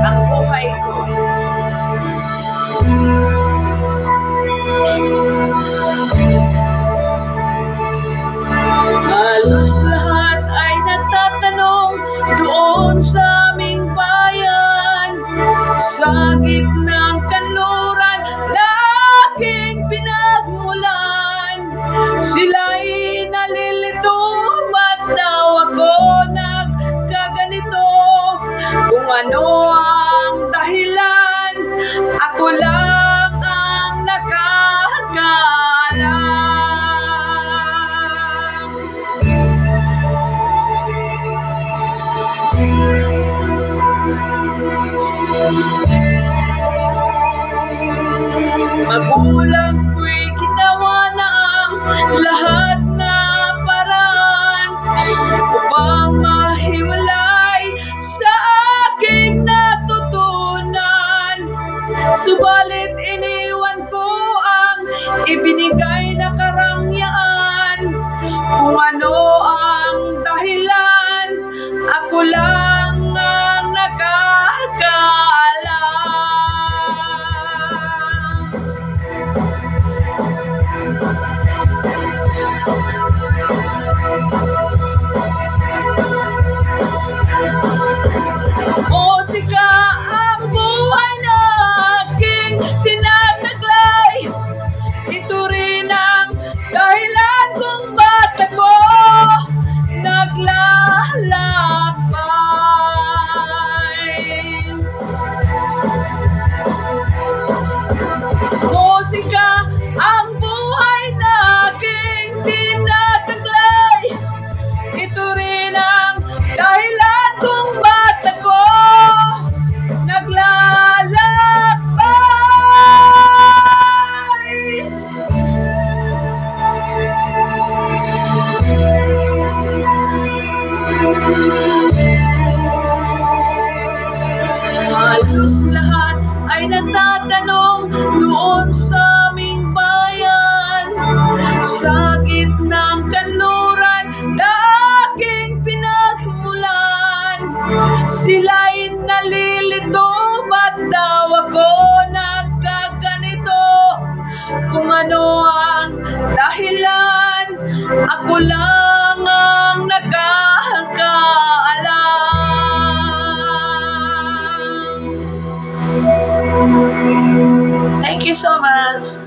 ang buhay ko. Halos lahat ay nagtatanong doon sa aming bayan, sa gitnang kanluran na aking pinagmulan. Sila'y nalilito, ba't daw ako nagkaganito? Kung ano ang dahilan, ako lang ang nakakaalam. Magulang ko'y ginawa na ang lahat na paraan upang mahiwalay sa aking natutunan. Subalit iniwan ko ang ibinigay na karangyaan. Kung ano ang dahilan, ako lang ang nakakaalam. Musika ang buhay na aking tinataglay. Ito rin ang dahilan kung ba't ako naglalakbay. Musika ang buhay na aking tinataglay. Ito rin ang dahilan kung ba't ako naglalakbay. Halos lahat ay nagtatanong doon sa aming bayan, sa gitnang kanluran na aking pinagmulan. Sila'y nalilito, ba't daw ako nagkaganito? Kung ano ang dahilan, ako lang ang nakakaalam. Thank you so much.